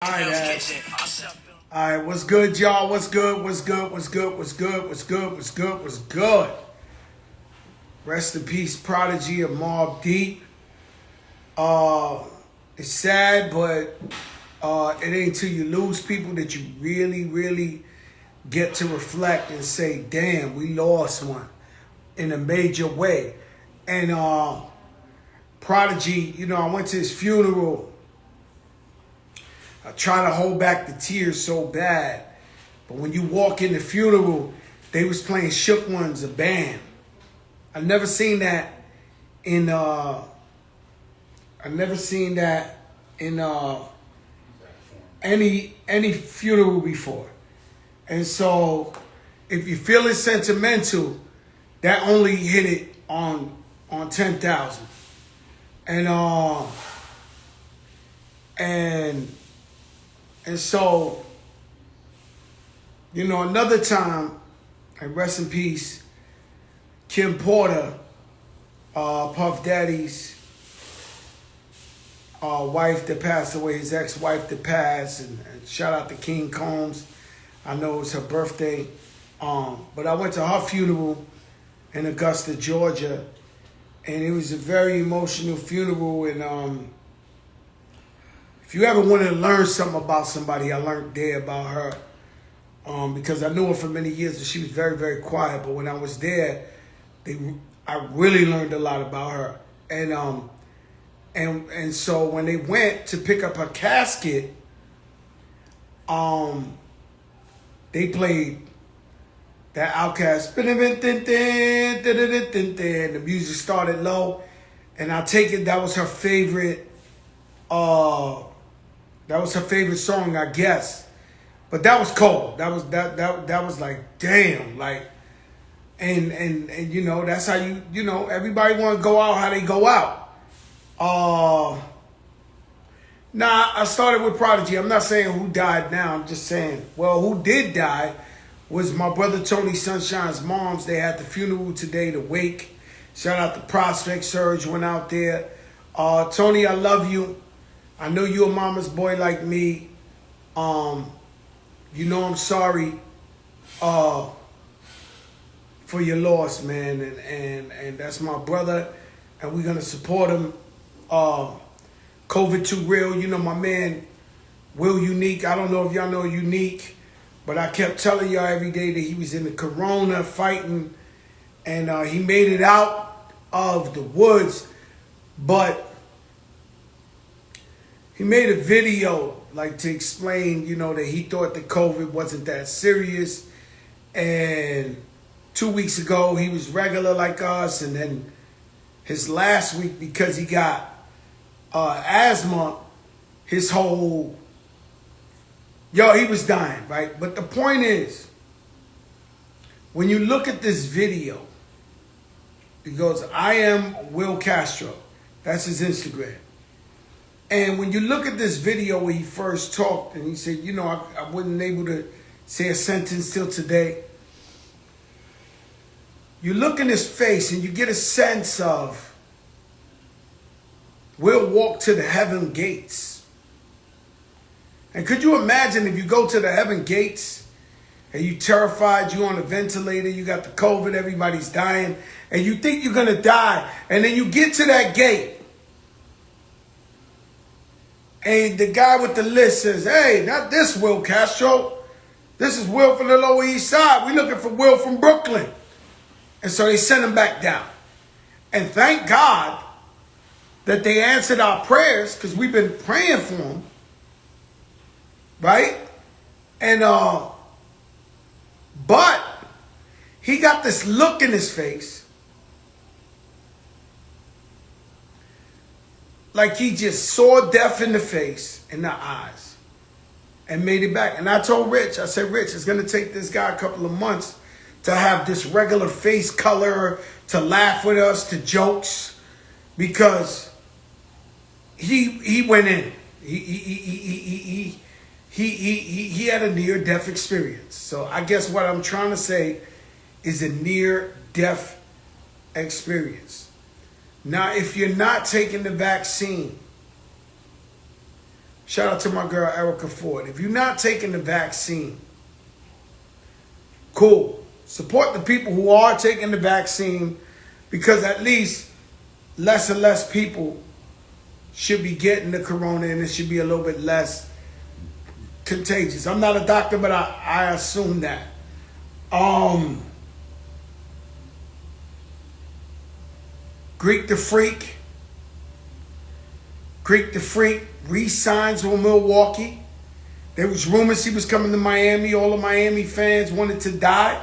All right, all right, what's good, y'all? What's good? What's good? What's good? What's good? What's good? What's good? What's good? Rest in peace, Prodigy of Mobb Deep. It's sad, but it ain't till you lose people that you really, really get to reflect and say, damn, we lost one in a major way. And Prodigy, you know, I went to his funeral. I try to hold back the tears so bad. But when you walk in the funeral, they was playing Shook Ones, a band. I've never seen that in any funeral before. And so if you feel it sentimental, that only hit it on 10,000. And so, you know, another time, and rest in peace, Kim Porter, Puff Daddy's wife that passed away, his ex-wife that passed, and shout out to King Combs. I know it was her birthday. But I went to her funeral in Augusta, Georgia, and it was a very emotional funeral. And if you ever wanted to learn something about somebody, I learned there about her. Because I knew her for many years, and she was very, very quiet. But when I was there, I really learned a lot about her. And so when they went to pick up her casket, they played that Outkast, and the music started low, and I take it that was her favorite. That was her favorite song, I guess. But that was cold. That was like, damn, like, and you know, that's how you know, everybody want to go out how they go out. Nah, I started with Prodigy. I'm not saying who died now. I'm just saying, well, who did die was my brother Tony Sunshine's mom's. They had the funeral today, the wake. Shout out to Prospect. Surge went out there. Tony, I love you. I know you're a mama's boy like me. You know I'm sorry for your loss, man. And that's my brother. And we're going to support him. COVID Too Real. You know my man, Will Unique. I don't know if y'all know Unique, but I kept telling y'all every day that he was in the corona fighting, and he made it out of the woods, but he made a video like to explain, you know, that he thought that COVID wasn't that serious. And 2 weeks ago, he was regular like us. And then his last week, because he got asthma, his whole, he was dying, right? But the point is, when you look at this video, it goes, I am Will Castro. That's his Instagram. And when you look at this video where he first talked, and he said, you know, I wasn't able to say a sentence till today. You look in his face and you get a sense of, Will walk to the heaven gates. And could you imagine if you go to the heaven gates and you terrified, you on a ventilator, you got the COVID, everybody's dying, and you think you're going to die, and then you get to that gate, and the guy with the list says, hey, not this Will Castro. This is Will from the Lower East Side. We're looking for Will from Brooklyn. And so they sent him back down. And thank God that they answered our prayers, because we've been praying for him. Right? And, but he got this look in his face like he just saw death in the face, in the eyes, and made it back. And I told Rich, I said, Rich, it's going to take this guy a couple of months to have this regular face color, to laugh with us, to jokes, because he went in. He had a near-death experience. So I guess what I'm trying to say is a near-death experience. Now, if you're not taking the vaccine, Shout out to my girl Erica Ford. If you're not taking the vaccine, cool. Support the people who are taking the vaccine, because at least less and less people should be getting the corona, and it should be a little bit less contagious. I'm not a doctor, but I assume that. Greek the Freak. Greek the Freak re-signs with Milwaukee. There was rumors he was coming to Miami. All the Miami fans wanted to die.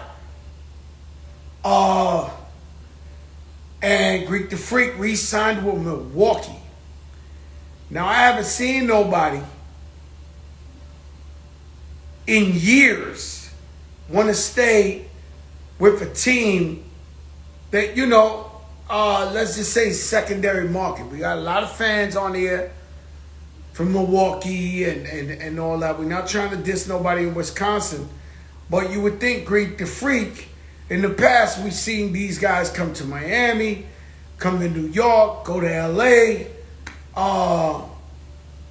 And Greek the Freak re-signed with Milwaukee. Now, I haven't seen nobody in years want to stay with a team that, you know, let's just say secondary market. We got a lot of fans on here from Milwaukee and all that. We're not trying to diss nobody in Wisconsin, but you would think Greek the Freak, in the past we've seen these guys come to Miami, come to New York, go to LA,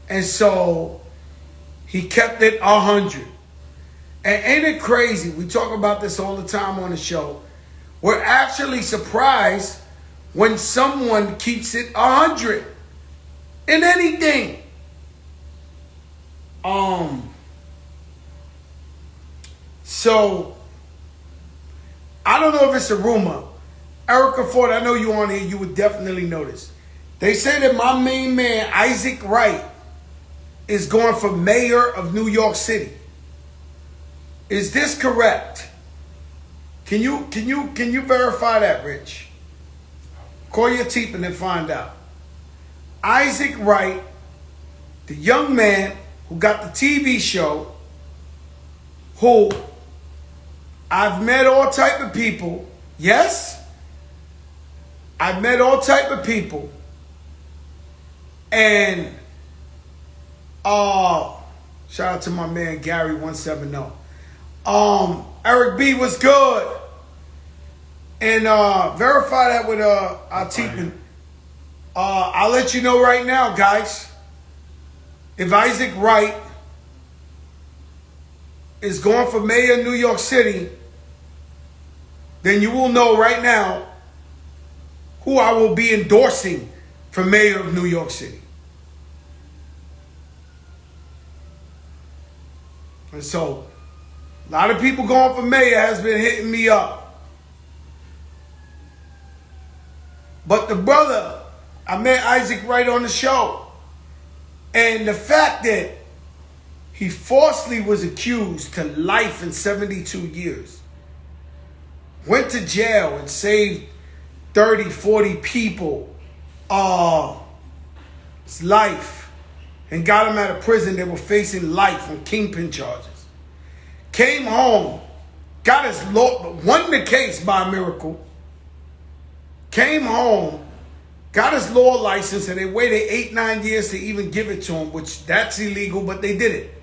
and so he kept it 100. And ain't it crazy? We talk about this all the time on the show. We're actually surprised when someone keeps it 100 in anything. So I don't know if it's a rumor. Erica Ford, I know you on here, you would definitely notice. They say that my main man, Isaac Wright, is going for mayor of New York City. Is this correct? Can you verify that, Rich? Call your team and then find out. Isaac Wright, the young man who got the TV show, who I've met all type of people. Yes? I've met all type of people. And shout out to my man Gary 170. Eric B was good. And verify that with our team. I'll let you know right now, guys. If Isaac Wright is going for mayor of New York City, then you will know right now who I will be endorsing for mayor of New York City. And so, a lot of people going for mayor has been hitting me up. But the brother, I met Isaac Wright on the show. And the fact that he falsely was accused to life in 72 years, went to jail and saved 30, 40 people his life, and got him out of prison. They were facing life on kingpin charges. Came home, got his law, won the case by a miracle. Came home, got his law license, and they waited 8-9 years to even give it to him, which that's illegal, but they did it.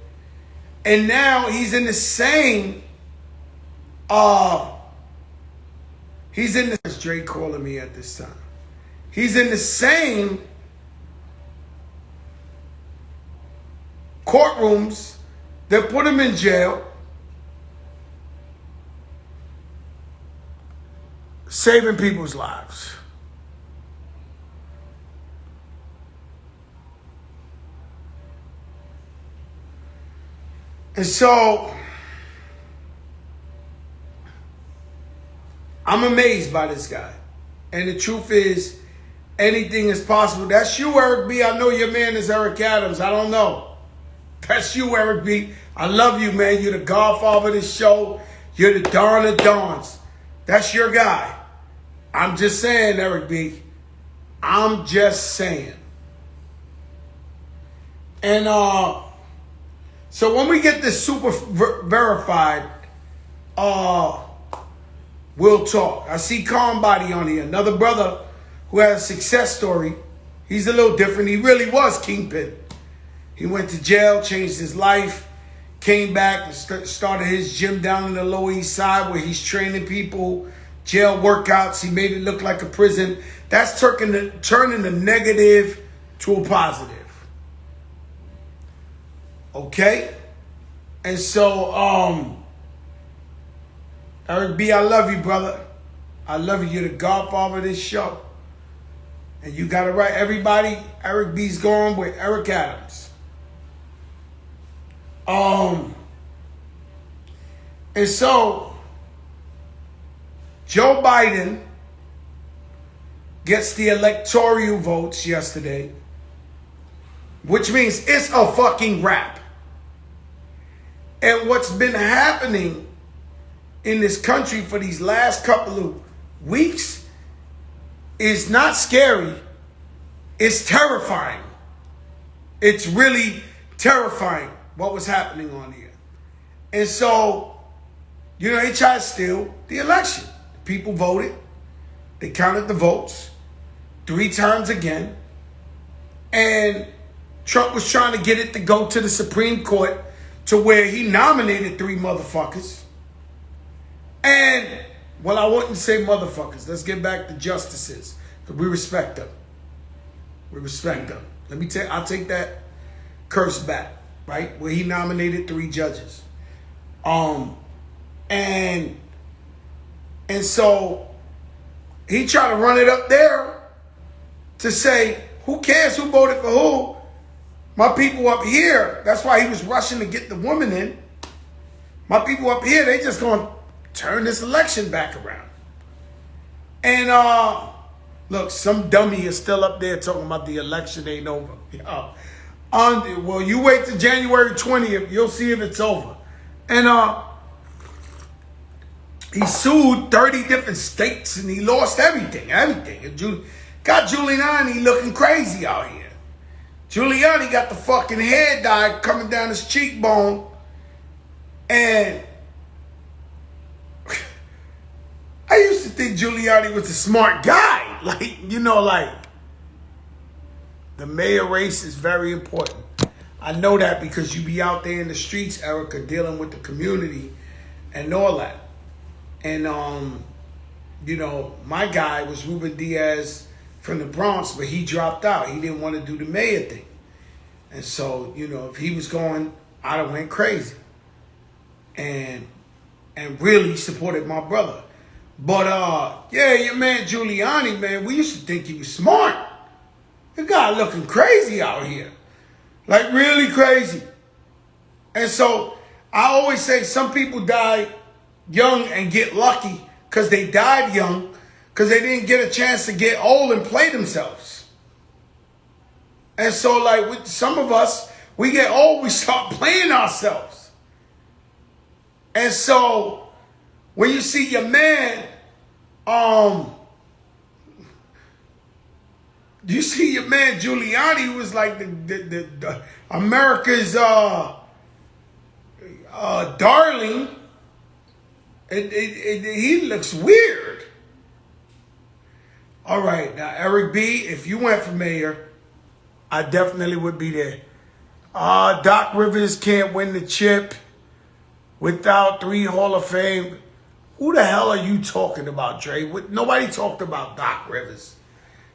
And now he's in the same, Drake calling me at this time. He's in the same courtrooms that put him in jail, saving people's lives. And so, I'm amazed by this guy. And the truth is, anything is possible. That's you, Eric B. I know your man is Eric Adams. I don't know. That's you, Eric B. I love you, man. You're the godfather of this show. You're the Don of Dons. That's your guy. I'm just saying, Eric B. I'm just saying. And so when we get this super verified, we'll talk. I see Calm Body on here, another brother who has a success story. He's a little different. He really was kingpin. He went to jail, changed his life, came back, and started his gym down in the Lower East Side where he's training people, jail workouts. He made it look like a prison. That's turning the negative to a positive. Okay? And so, Eric B, I love you, brother. I love you. You're the godfather of this show. And you got it right. Everybody, Eric B's going with Eric Adams. And so, Joe Biden gets the electoral votes yesterday, which means it's a fucking wrap. And what's been happening in this country for these last couple of weeks is not scary. It's terrifying. It's really terrifying what was happening on here. And so, you know, they tried to steal the election. People voted. They counted the votes 3 times again. And Trump was trying to get it to go to the Supreme Court to where he nominated 3 motherfuckers. And, well, I wouldn't say motherfuckers. Let's get back to justices. Because we respect them. We respect them. I'll take that curse back, right? Where he nominated 3 judges. And so he tried to run it up there to say, who cares who voted for who? My people up here, that's why he was rushing to get the woman in. My people up here, they just going to turn this election back around. And look, some dummy is still up there talking about the election ain't over. Well, you wait till January 20th, you'll see if it's over. And he sued 30 different states and he lost everything. Got Giuliani looking crazy out here. Giuliani got the fucking hair dye coming down his cheekbone. And I used to think Giuliani was a smart guy. Like, you know, like, the mayor race is very important. I know that because you be out there in the streets, Erica, dealing with the community and all that. And, you know, my guy was Ruben Diaz from the Bronx, but he dropped out. He didn't want to do the mayor thing. And so, you know, if he was going, I'd have went crazy. And really supported my brother. But, yeah, your man Giuliani, man, we used to think he was smart. The guy looking crazy out here. Like, really crazy. And so, I always say some people die young and get lucky because they died young because they didn't get a chance to get old and play themselves. And so, like, with some of us, we get old, we start playing ourselves. And so, when you see your man, you see your man Giuliani, who was like the America's darling, he looks weird. All right, now Eric B, if you went for mayor, I definitely would be there. Doc Rivers can't win the chip without 3 Hall of Fame. Who the hell are you talking about, Dre? Nobody talked about Doc Rivers.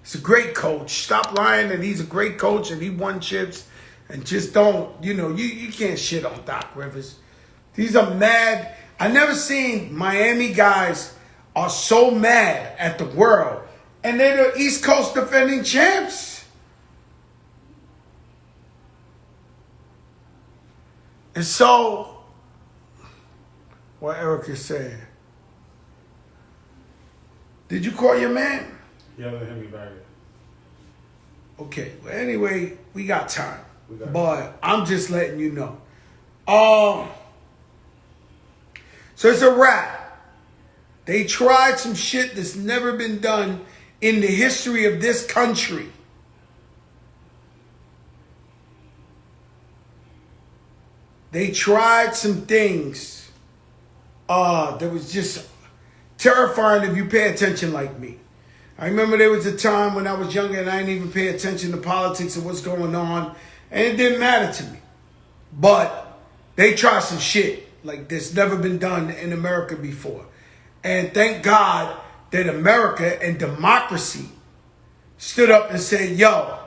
He's a great coach. Stop lying that he's a great coach and he won chips. And just don't, you know, you can't shit on Doc Rivers. These are mad. I never seen Miami guys are so mad at the world. And they're the East Coast defending champs. And so, what Eric is saying. Did you call your man? Yeah, let him be back. Okay. Well, anyway, we got time. But I'm just letting you know. So it's a wrap. They tried some shit that's never been done in the history of this country. They tried some things that was just terrifying if you pay attention like me. I remember there was a time when I was younger and I didn't even pay attention to politics and what's going on. And it didn't matter to me. But they tried some shit like this never been done in America before. And thank God that America and democracy stood up and said, yo,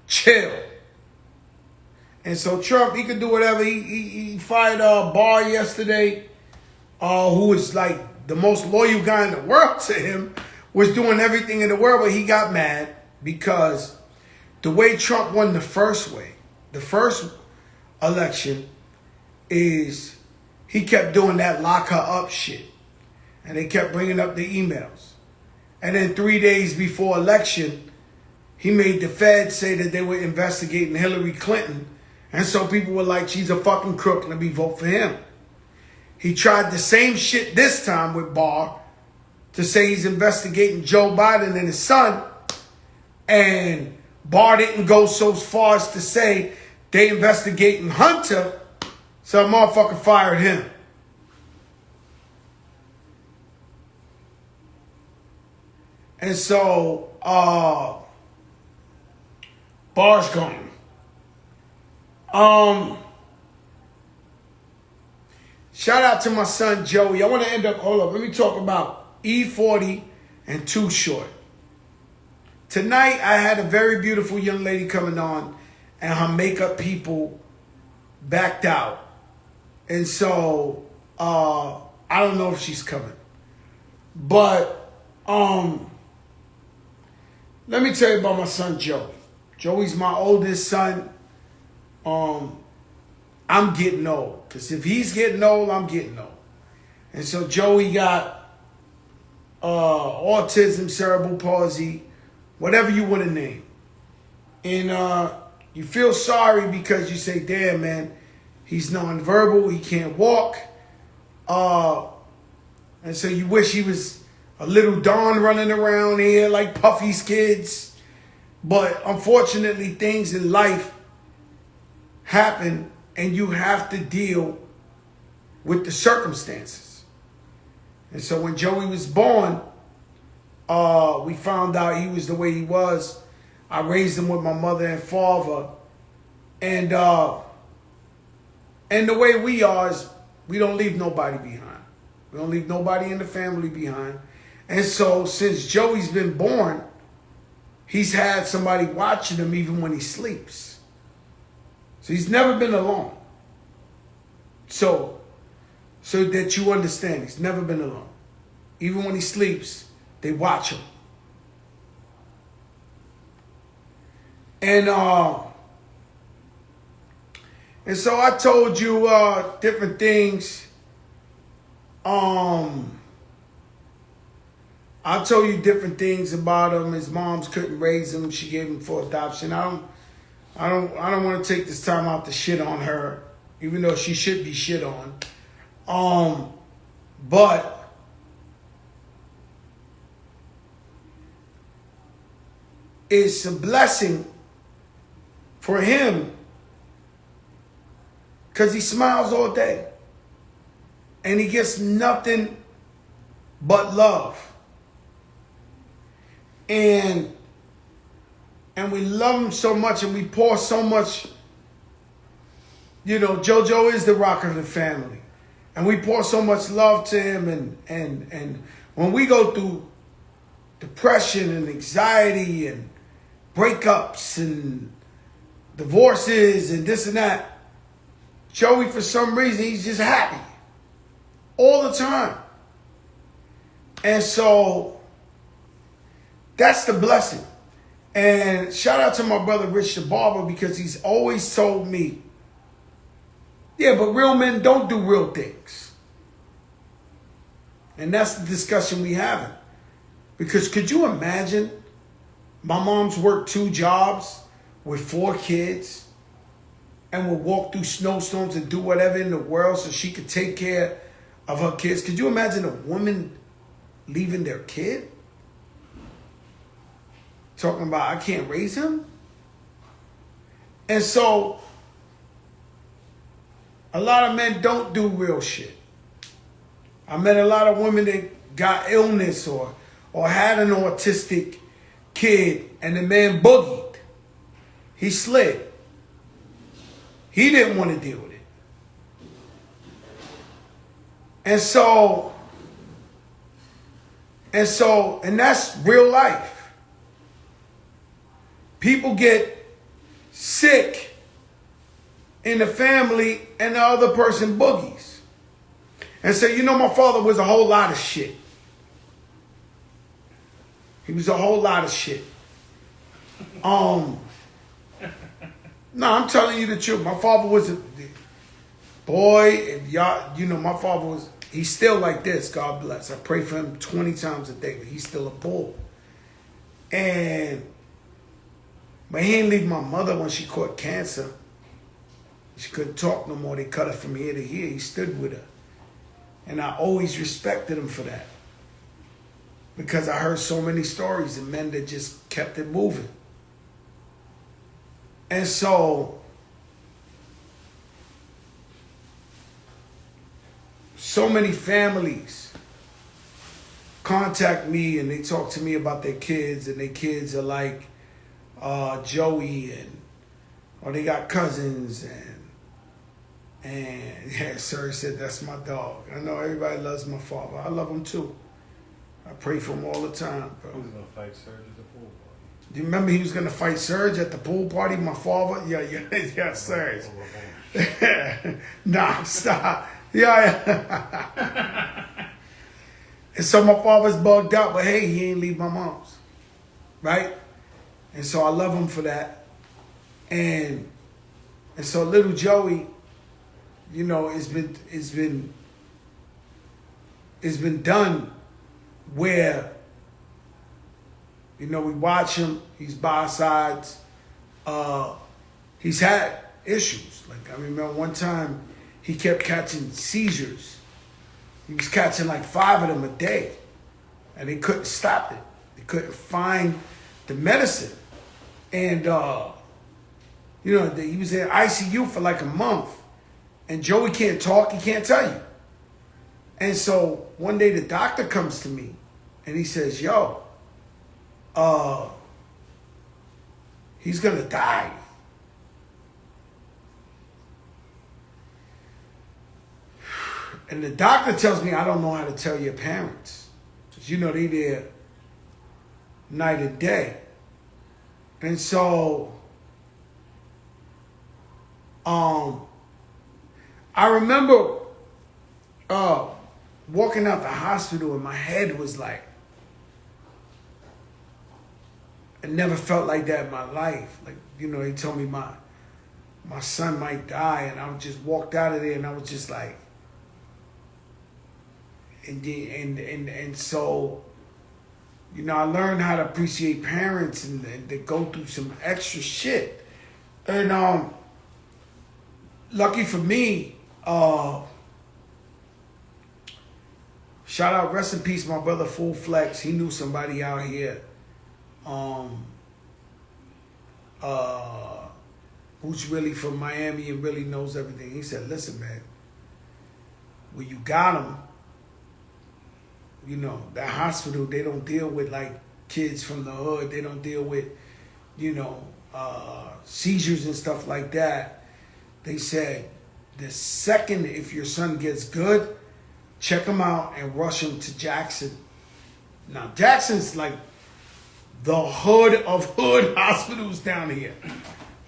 chill. And so Trump, he could do whatever. He fired Barr yesterday, who is like the most loyal guy in the world to him, was doing everything in the world, but he got mad because the way Trump won the first election is he kept doing that lock her up shit. And they kept bringing up the emails. And then 3 days before election, he made the Fed say that they were investigating Hillary Clinton. And so people were like, she's a fucking crook, let me vote for him. He tried the same shit this time with Barr to say he's investigating Joe Biden and his son. And Barr didn't go so far as to say they investigating Hunter, so a motherfucker fired him. And so, Barr's gone. Shout out to my son Joey. I want to hold up. Let me talk about E40 and Too Short. Tonight, I had a very beautiful young lady coming on, and her makeup people backed out. And so, I don't know if she's coming. But, let me tell you about my son Joey. Joey's my oldest son. I'm getting old. Because if he's getting old, I'm getting old. And so Joey got autism, cerebral palsy, whatever you want to name. And you feel sorry because you say, damn, man, he's nonverbal, he can't walk. And so you wish he was a little Don running around here like Puffy's kids. But unfortunately, things in life happen and you have to deal with the circumstances. And so when Joey was born, we found out he was the way he was. I raised him with my mother and father. And the way we are is we don't leave nobody behind. We don't leave nobody in the family behind. And so since Joey's been born, he's had somebody watching him even when he sleeps. So he's never been alone. So that you understand, he's never been alone. Even when he sleeps, they watch him. And so I told you different things. I told you different things about him. His moms couldn't raise him. She gave him for adoption. I don't want to take this time out to shit on her, even though she should be shit on. But it's a blessing for him because he smiles all day and he gets nothing but love. And we love him so much and we pour so much. You know, JoJo is the rock of the family. And we pour so much love to him. And when we go through depression and anxiety and breakups and divorces and this and that, Joey, for some reason, he's just happy all the time. And so that's the blessing. And shout out to my brother Rich the Barber because he's always told me, yeah, but real men don't do real things. And that's the discussion we having. Because could you imagine my mom's worked 2 jobs with 4 kids and would walk through snowstorms and do whatever in the world so she could take care of her kids? Could you imagine a woman leaving their kid? Talking about, I can't raise him? And so, a lot of men don't do real shit. I met a lot of women that got illness or had an autistic kid and the man boogied. He slid. He didn't want to deal with it. And that's real life. People get sick in the family and the other person boogies. And so, you know, my father was a whole lot of shit. He was a whole lot of shit. No, I'm telling you the truth. My father was a boy, if y'all, you know, my father was, he's still like this, God bless. I pray for him 20 times a day, but he's still a bull. But he didn't leave my mother when she caught cancer. She couldn't talk no more. They cut her from ear to ear. He stood with her. And I always respected him for that. Because I heard so many stories of men that just kept it moving. And so many families contact me and they talk to me about their kids, and their kids are like Joey, or they got cousins, and yeah, sir said that's my dog. I know everybody loves my father. I love him too. I pray for him all the time, bro. Who's gonna fight Serge at the pool party? Do you remember he was gonna fight Serge at the pool party? My father? Yeah, Serge. Nah, stop. Yeah. And so my father's bugged out, but hey, he ain't leave my mom's, right? And so I love him for that. And so little Joey, you know, it's been done where, you know, we watch him, he's by our sides. He's had issues. Like, I remember one time he kept catching seizures. He was catching like 5 of them a day, and they couldn't stop it. They couldn't find the medicine. And, you know, he was in ICU for like a month, and Joey can't talk, he can't tell you. And so one day the doctor comes to me, and he says, yo, he's gonna die. And the doctor tells me I don't know how to tell your parents. Because, you know, they there night and day. And so, I remember walking out the hospital and my head was like, I never felt like that in my life. Like, you know, they told me my son might die, and I just walked out of there and I was just like, and so, you know, I learned how to appreciate parents and to go through some extra shit. And lucky for me, shout out, rest in peace, my brother Full Flex. He knew somebody out here who's really from Miami and really knows everything. He said, listen, man, when you got him, you know, that hospital, they don't deal with like kids from the hood. They don't deal with, you know, seizures and stuff like that. They said, the second if your son gets good, check him out and rush him to Jackson. Now, Jackson's like the hood of hood hospitals down here.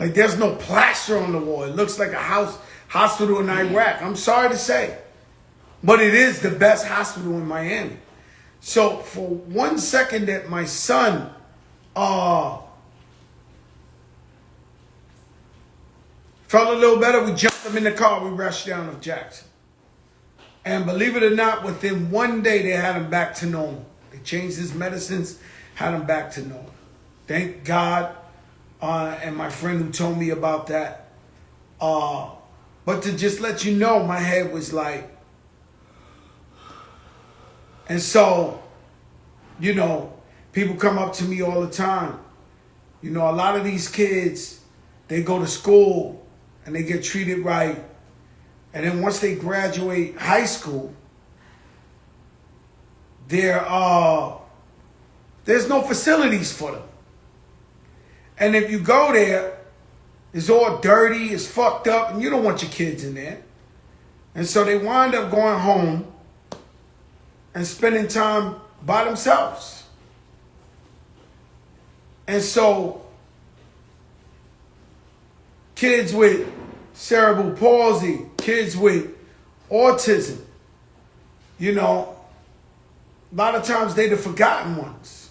Like, there's no plaster on the wall. It looks like a hospital in Iraq. I'm sorry to say, but it is the best hospital in Miami. So for 1 second that my son felt a little better, we jumped him in the car, we rushed down to Jackson. And believe it or not, within 1 day they had him back to normal. They changed his medicines, had him back to normal. Thank God, and my friend who told me about that. But to just let you know, my head was like, and so, you know, people come up to me all the time. You know, a lot of these kids, they go to school and they get treated right. And then once they graduate high school, there's no facilities for them. And if you go there, it's all dirty, it's fucked up, and you don't want your kids in there. And so they wind up going home and spending time by themselves. And so kids with cerebral palsy, kids with autism. You know, a lot of times they're the forgotten ones.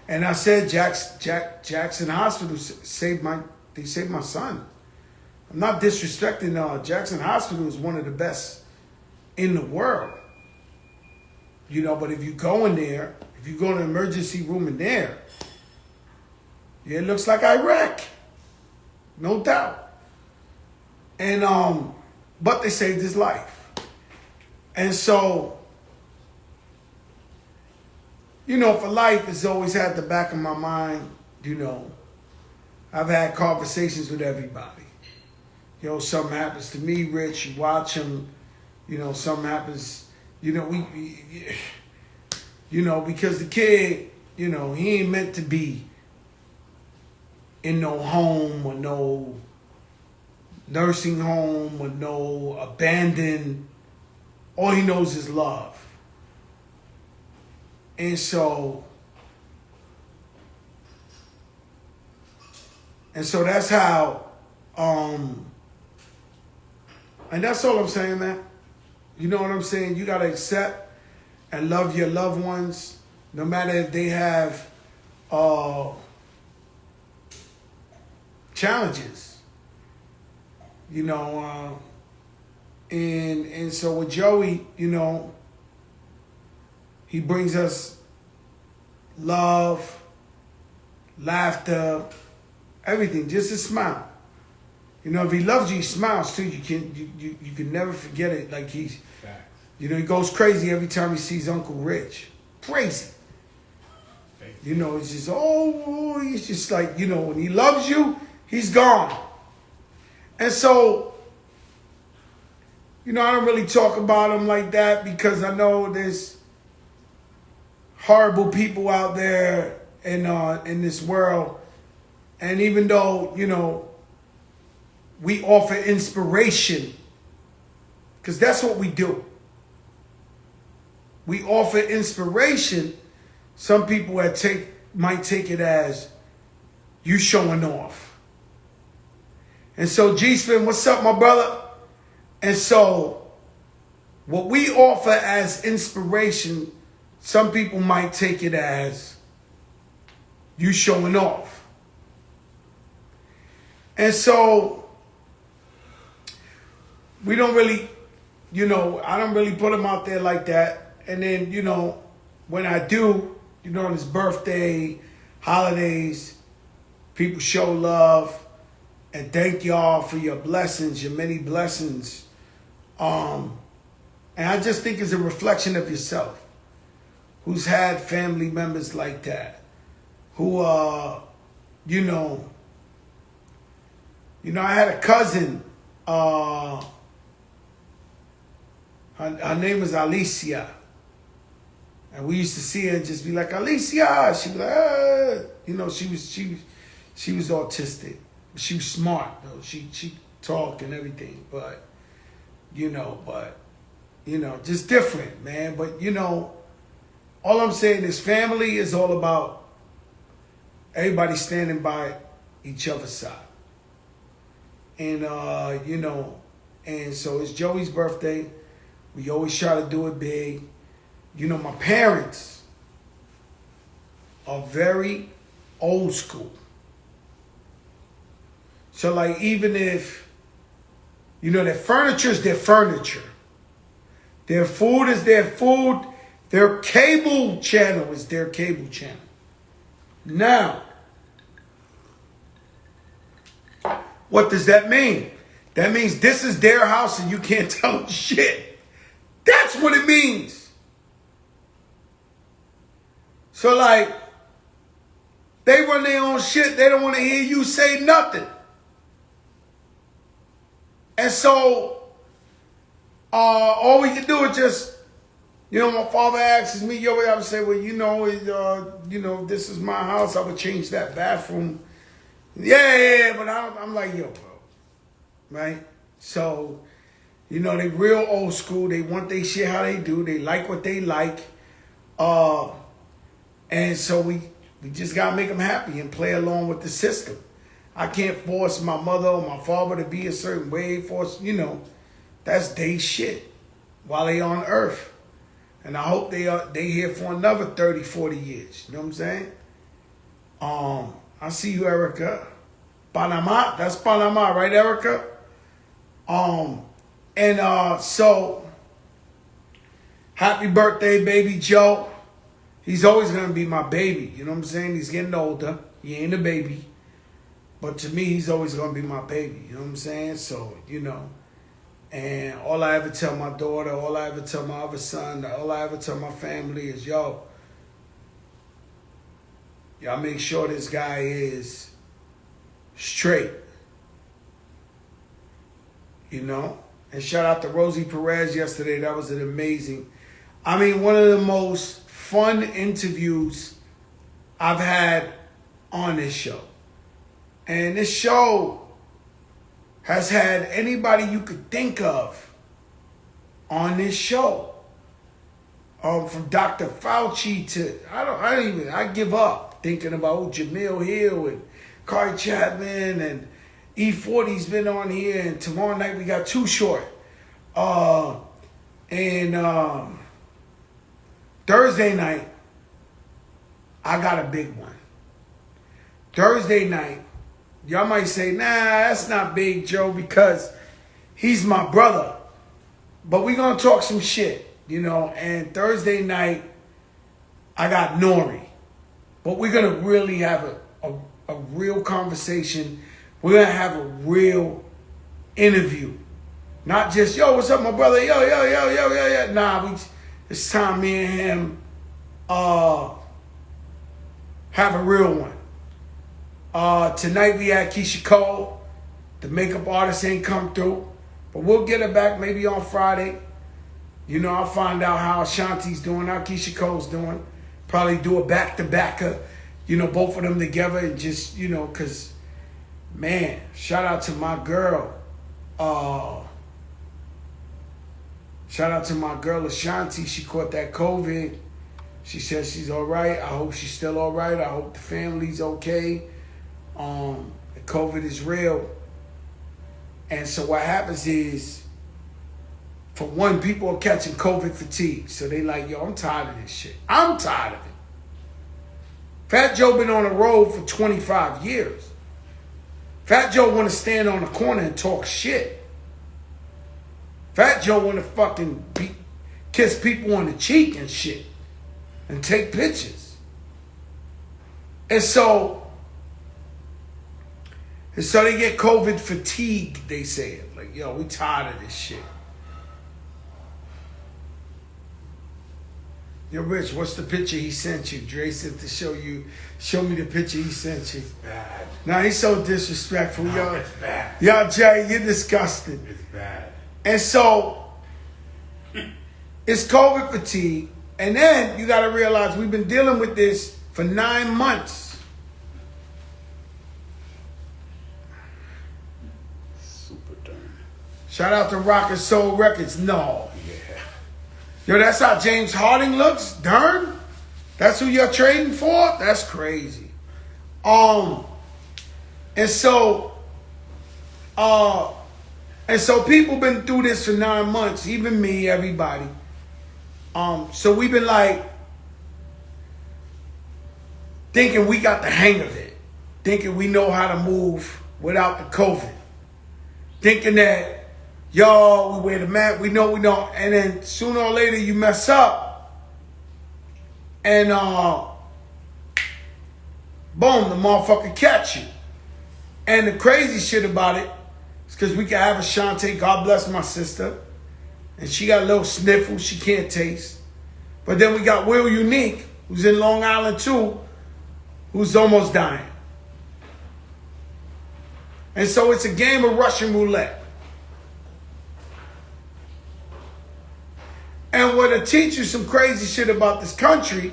And I said Jackson Hospital saved my son. I'm not disrespecting Jackson Hospital is one of the best in the world. You know, but if you go in there, if you go to the emergency room in there, it looks like Iraq. No doubt. And but they saved his life. And so, you know, for life, it's always had the back of my mind, you know, I've had conversations with everybody. You know, something happens to me, Rich, you watch him, you know, something happens, you know, you know, because the kid, you know, he ain't meant to be in no home or no nursing home or no abandoned. All he knows is love. And so that's how, and that's all I'm saying, man. You know what I'm saying? You gotta accept and love your loved ones, no matter if they have challenges. You know, and so with Joey, you know, he brings us love, laughter, everything, just a smile. You know, if he loves you, he smiles too. You can never forget it. Like he's, Facts. you know, he goes crazy every time he sees Uncle Rich. Crazy. You know, it's just, he's just like, you know, when he loves you, he's gone. And so, you know, I don't really talk about him like that because I know there's horrible people out there in this world. And even though, you know, we offer inspiration, because that's what we do. We offer inspiration. Some people might take it as you showing off. And so, G-Spin, what's up, my brother? And so, what we offer as inspiration, some people might take it as you showing off. And so, we don't really, you know, I don't really put him out there like that. And then, you know, when I do, you know, on his birthday, holidays, people show love and thank y'all for your blessings, your many blessings. And I just think it's a reflection of yourself, who's had family members like that, who, you know, I had a cousin, her name was Alicia. And we used to see her and just be like, Alicia. She'd be like, you know, she was autistic. She was smart, though. She talked and everything. But, you know, just different, man. But, you know, all I'm saying is family is all about everybody standing by each other's side. And, you know, and so it's Joey's birthday. We always try to do it big. You know, my parents are very old school. So, like, even if, you know, their furniture is their furniture. Their food is their food. Their cable channel is their cable channel. Now, what does that mean? That means this is their house and you can't tell them shit. That's what it means. So, like, they run their own shit. They don't want to hear you say nothing. And so, all we can do is just, you know, my father asks me, I would say, well, you know, this is my house. I would change that bathroom. Yeah, but I'm like, yo, bro. Right? So, you know, they real old school. They want their shit how they do. They like what they like. And so We just gotta make them happy and play along with the system. I can't force my mother or my father to be a certain way. That's they shit while they on earth. And I hope they here for another 30, 40 years. You know what I'm saying? I see you, Erica. Panama, that's Panama, right, Erica? So happy birthday, baby Joe. He's always gonna be my baby. You know what I'm saying? He's getting older. He ain't a baby. But to me, he's always gonna be my baby. You know what I'm saying? So, and all I ever tell my daughter, all I ever tell my other son, all I ever tell my family is, y'all make sure this guy is straight. And shout out to Rosie Perez yesterday. That was an amazing, one of the most fun interviews I've had on this show. And this show has had anybody you could think of on this show. From Dr. Fauci to, I give up thinking about Jamil Hill and Corey Chapman and E40's been on here, and tomorrow night we got Too Short. Thursday night, I got a big one. Thursday night, y'all might say, nah, that's not big, Joe, because he's my brother. But we gonna talk some shit, and Thursday night, I got Nori. But we're gonna really have a real conversation. We're gonna have a real interview. Not just, yo, what's up, my brother? Yo. Nah, it's time me and him have a real one. Tonight we had Keisha Cole. The makeup artist ain't come through. But we'll get her back maybe on Friday. I'll find out how Ashanti's doing, how Keisha Cole's doing. Probably do a back-to-backer, both of them together and just, because, man, shout out to my girl. Shout out to my girl Ashanti. She caught that COVID. She says she's all right. I hope she's still all right. I hope the family's okay. The COVID is real. And so what happens is, for one, people are catching COVID fatigue. So they like, yo, I'm tired of this shit. I'm tired of it. Fat Joe been on the road for 25 years. Fat Joe want to stand on the corner and talk shit. Fat Joe want to fucking kiss people on the cheek and shit. And take pictures. And so they get COVID fatigue, they say it. Like, yo, we tired of this shit. Yo, Rich, what's the picture he sent you? Dre said to show me the picture he sent you. It's bad. Nah, he's so disrespectful. No, it's bad. Yo, Jay, you're disgusting. It's bad. And so, it's COVID fatigue. And then you got to realize we've been dealing with this for 9 months. Super done. Shout out to Rock and Soul Records. No. Yeah. Yo, that's how James Harding looks? Darn? That's who you're trading for? That's crazy. And so people been through this for 9 months, even me, everybody. So we've been like thinking we got the hang of it, thinking we know how to move without the COVID, thinking that, yo, we wear the mask, we know we don't, and then sooner or later you mess up, and boom, the motherfucker catch you. And the crazy shit about it is because we can have Ashanti, God bless my sister, and she got a little sniffle, she can't taste. But then we got Will Unique, who's in Long Island too, who's almost dying. And so it's a game of Russian roulette. And what will teach you some crazy shit about this country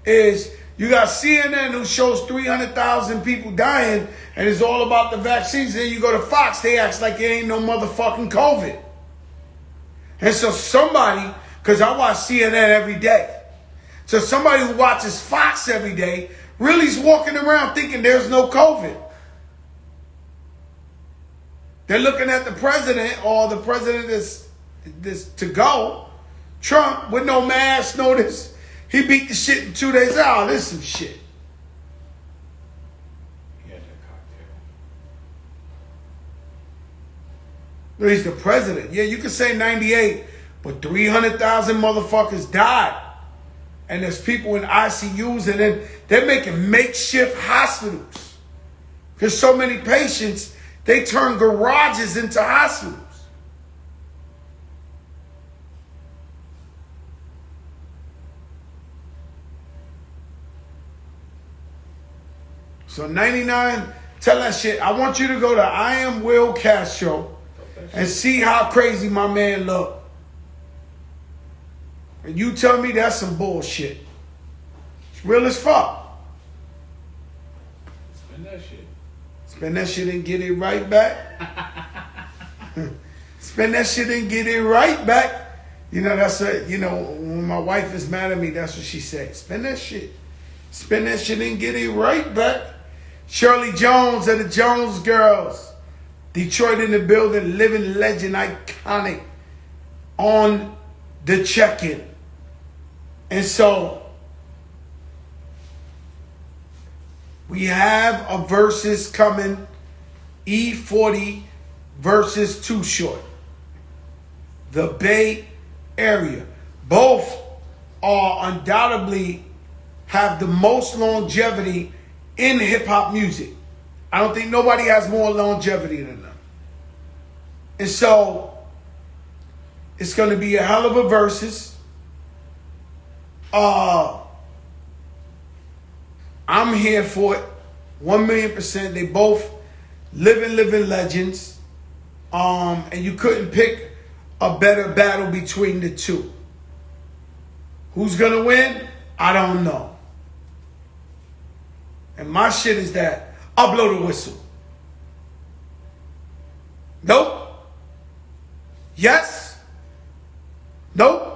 is you got CNN who shows 300,000 people dying and it's all about the vaccines. Then you go to Fox, they act like it ain't no motherfucking COVID. And so somebody, because I watch CNN every day, so somebody who watches Fox every day really's walking around thinking there's no COVID. They're looking at the president or the president this to go, Trump, with no mask, no this. He beat the shit in 2 days. Oh, this is some shit. He had that No, he's the president. Yeah, you could say 98, but 300,000 motherfuckers died. And there's people in ICUs, and then they're making makeshift hospitals. Because so many patients, they turn garages into hospitals. So 99, tell that shit. I want you to go to I Am Will Castro and see how crazy my man look. And you tell me that's some bullshit. It's real as fuck. Spend that shit. Spend that shit and get it right back. Spend that shit and get it right back. You know, that's it. You know, when my wife is mad at me, that's what she says. Spend that shit. Spend that shit and get it right back. Shirley Jones of the Jones Girls. Detroit in the building, living legend, iconic. On the check-in. And so, we have a versus coming. E40 versus Too Short. The Bay Area. Both are undoubtedly have the most longevity in hip-hop music. I don't think nobody has more longevity than them. And so, it's going to be a hell of a versus. I'm here for it. 1,000,000%. They both living legends. And you couldn't pick a better battle between the two. Who's gonna win? I don't know. And my shit is that I'll blow the whistle. Nope. Yes. Nope.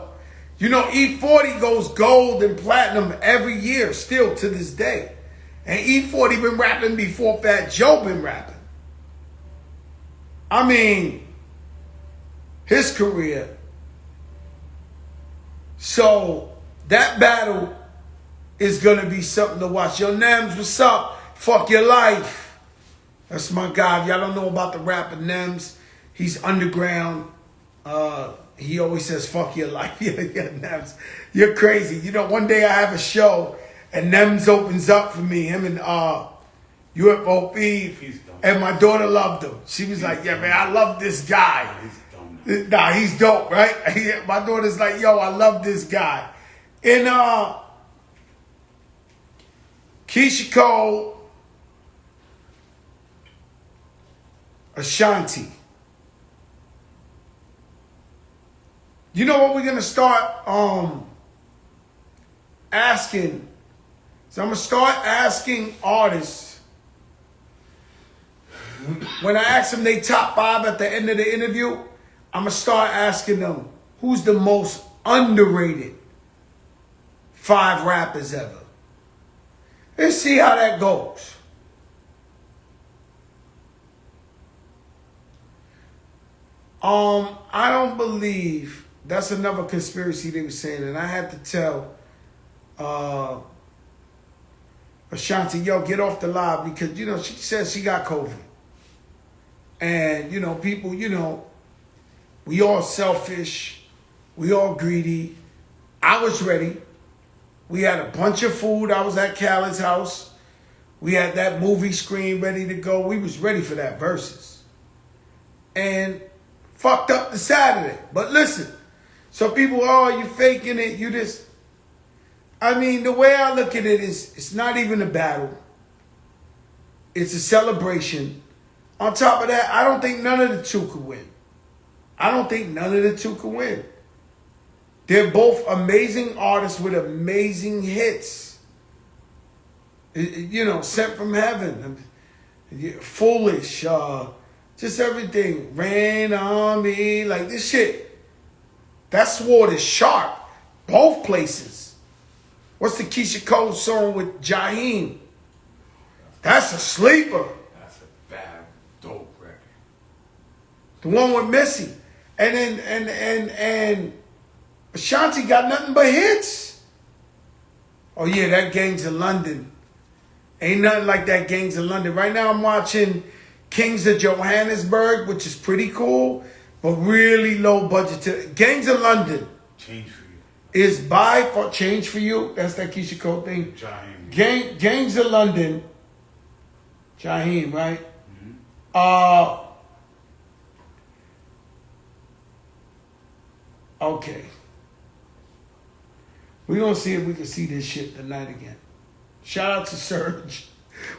You know, E40 goes gold and platinum every year, still to this day. And E40 been rapping before Fat Joe been rapping. I mean, his career. So, that battle is going to be something to watch. Yo, Nems, what's up? Fuck your life. That's my guy. If y'all don't know about the rapper Nems, he's underground. He always says, fuck your life. Yeah, Nems. You're crazy. You know, one day I have a show and Nems opens up for me, him and UFOP. And my daughter loved him. She was like, yeah, man, I love this guy. Nah, he's dope, right? My daughter's like, yo, I love this guy. And Keisha Cole, Ashanti. You know what we're going to start asking? So I'm going to start asking artists. When I ask them they top 5 at the end of the interview, I'm going to start asking them, who's the most underrated 5 rappers ever? Let's see how that goes. I don't believe, that's another conspiracy they were saying, and I had to tell Ashanti, yo, get off the live, because, you know, she says she got COVID. And, you know, people, you know, we all selfish. We all greedy. I was ready. We had a bunch of food. I was at Khaled's house. We had that movie screen ready to go. We was ready for that versus. And fucked up the Saturday. But listen, so people, oh, you faking it. You just, I mean, the way I look at it is, it's not even a battle. It's a celebration. On top of that, I don't think none of the two could win. I don't think none of the two could win. They're both amazing artists with amazing hits. You know, Sent from Heaven, Foolish, just everything. Rain on Me, like this shit. That sword is sharp. Both places. What's the Keisha Cole song with Jaheim? That's a sleeper. That's a bad, dope record. The one with Missy. And then and Ashanti got nothing but hits. Oh yeah, that Gangs of London. Ain't nothing like that Gangs of London. Right now I'm watching Kings of Johannesburg, which is pretty cool, but really low budget. Gangs of London. Change for you. Is by for Change for You. That's that Keisha Cole thing. Jaheim. Gangs of London. Jaheim, right? Mm-hmm. Okay. We're gonna see if we can see this shit tonight again. Shout out to Serge.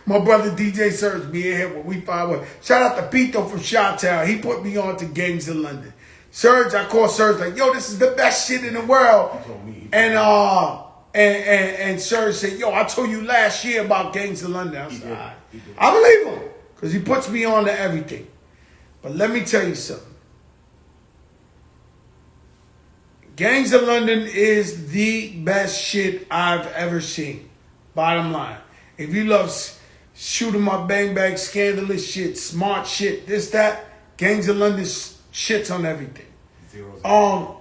My brother DJ Serge be in here when we find one. Shout out to Pito from Chi-Town. He put me on to Gangs of London. Serge, I call Serge like, yo, this is the best shit in the world. He told me. And Serge said, yo, I told you last year about Gangs of London. I was like, all right. He did. I believe him because he puts me on to everything. But let me tell you something. Gangs of London is the best shit I've ever seen. Bottom line. If you love shoot 'em up, bang bang, scandalous shit, smart shit, this, that, Gangs of London shits on everything. 000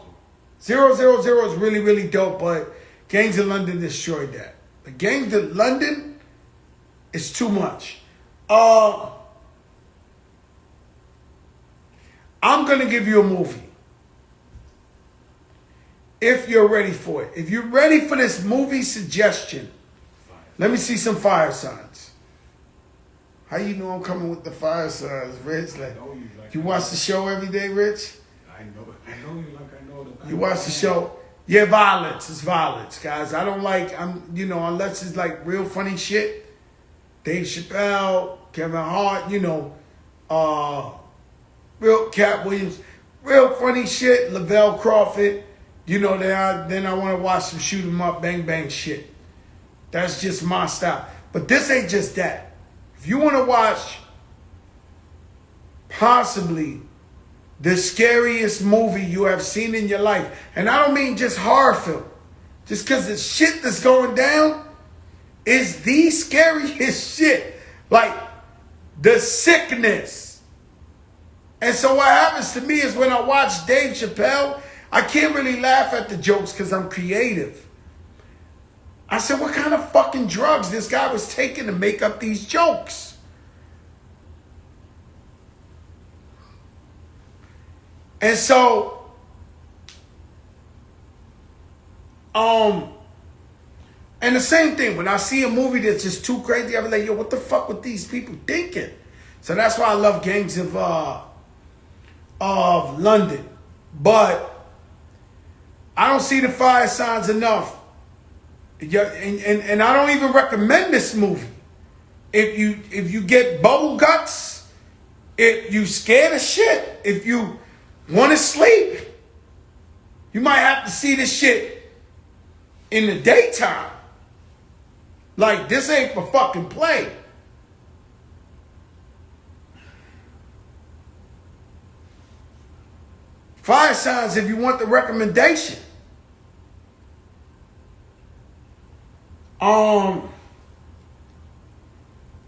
is really, really dope, but Gangs of London destroyed that. The Gangs of London is too much. I'm gonna give you a movie. If you're ready for it. If you're ready for this movie suggestion, let me see some fire signs. How you know I'm coming with the fire signs, Rich? Like, you watch the show every day, Rich? I know you like I know the. You watch the show? Yeah, violence. It's violence, guys. I don't like, unless it's like real funny shit. Dave Chappelle, Kevin Hart, real Cat Williams, real funny shit, Lavelle Crawford. Then I want to watch some shoot 'em up, bang bang shit. That's just my style. But this ain't just that. If you want to watch possibly the scariest movie you have seen in your life, and I don't mean just horror film, just because the shit that's going down is the scariest shit. Like The Sickness. And so what happens to me is when I watch Dave Chappelle, I can't really laugh at the jokes because I'm creative. I said, what kind of fucking drugs this guy was taking to make up these jokes? And so, and the same thing, when I see a movie that's just too crazy, I be like, yo, what the fuck with these people thinking? So that's why I love Gangs of London. But I don't see the fire signs enough. And I don't even recommend this movie. If you get bubble guts, if you scared of shit, if you want to sleep, you might have to see this shit in the daytime. Like, this ain't for fucking play. Fire signs if you want the recommendation.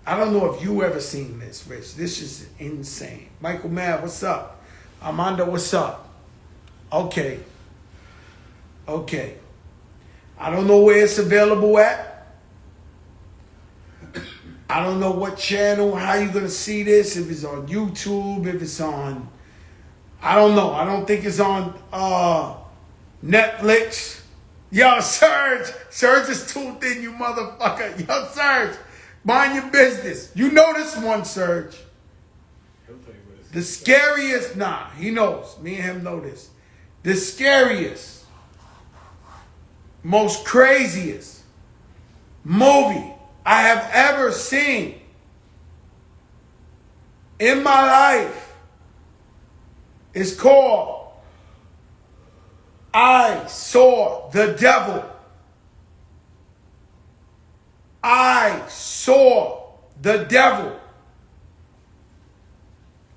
I don't know if you ever seen this, Rich. This is insane. Michael Mann, what's up? Armando, what's up? Okay. I don't know where it's available at. I don't know what channel, how you gonna see this, if it's on YouTube, if it's on, I don't know. I don't think it's on Netflix. Yo, Serge is tuned in, you motherfucker. Yo, Serge, mind your business. You know this one, Serge. He'll tell you what it's The scariest, he knows. Me and him know this. The scariest, most craziest movie I have ever seen in my life is called I Saw the Devil. I Saw the Devil.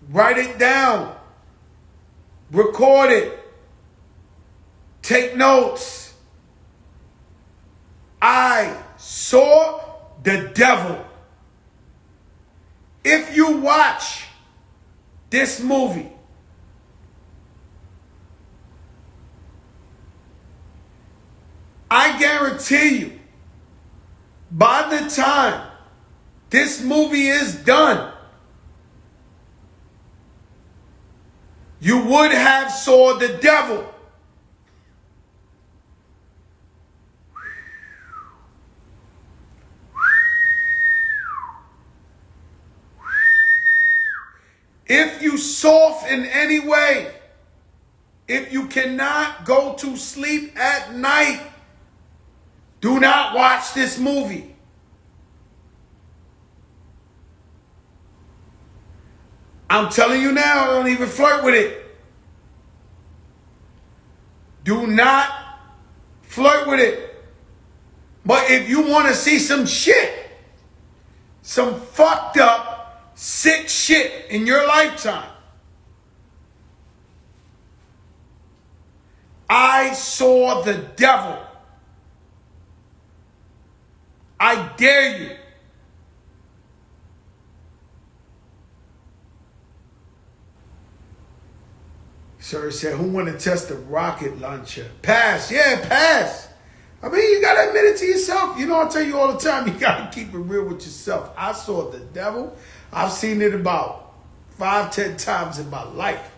Write it down. Record it. Take notes. I saw the devil. If you watch this movie, I guarantee you, by the time this movie is done, you would have saw the devil. If you soft in any way, if you cannot go to sleep at night, do not watch this movie. I'm telling you now, don't even flirt with it. Do not flirt with it. But if you want to see some shit, some fucked up, sick shit in your lifetime, I saw the devil. I dare you. Sir said, who want to test the rocket launcher? Pass. Yeah, pass. I mean, you got to admit it to yourself. You know, I tell you all the time, you got to keep it real with yourself. I saw the devil. I've seen it about 5-10 times in my life.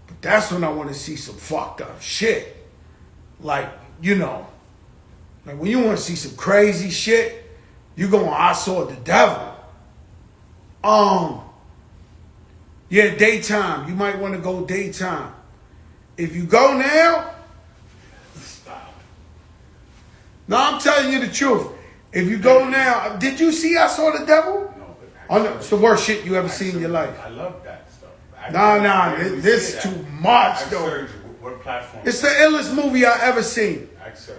But that's when I want to see some fucked up shit. Like, you know, like when you want to see some crazy shit, you going, I saw the devil. Yeah, daytime. You might want to go daytime. If you go now, Stop. no, I'm telling you the truth. If you go now, did you see I saw the devil? No, but Oh, no, it's the worst shit you ever seen in your life. I love that stuff. Nah, this is too much, though. Surge, what platform? It's the illest movie I ever seen. Surge.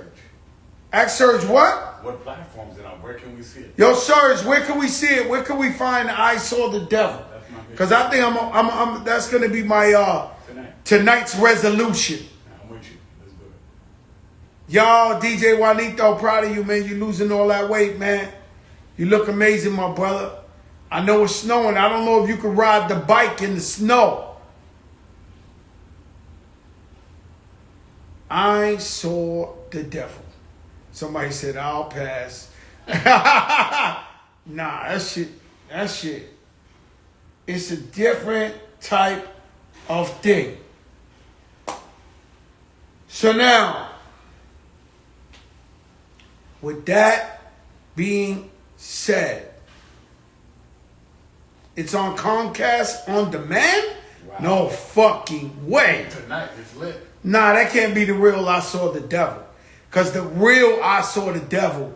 Act Surge what? What platforms and where can we see it? Yo, Surge, where can we see it? Where can we find I Saw the Devil? Because I think I'm that's going to be my tonight's resolution. I'm with you. Let's do it. Y'all, DJ Juanito, proud of you, man. You losing all that weight, man. You look amazing, my brother. I know it's snowing. I don't know if you can ride the bike in the snow. I saw the devil. Somebody said, I'll pass. Nah, that shit. It's a different type of thing. So now, with that being said, it's on Comcast on demand? Wow. No fucking way. Tonight it's lit. Nah, that can't be the real I Saw the Devil. Because the real I Saw the Devil,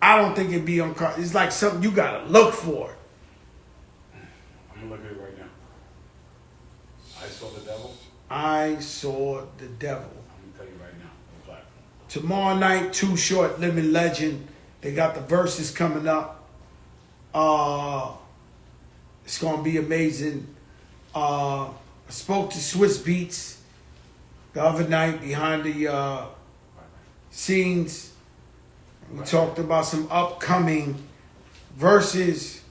I don't think it'd be on Comcast. It's like something you gotta look for. I'm gonna look at it right now. I saw the devil. I Saw the Devil. I'm gonna tell you right now. The platform. Tomorrow night, Too Short, Living Legend. They got the verses coming up. It's gonna be amazing. I spoke to Swiss Beats the other night behind the scenes. We talked about some upcoming verses.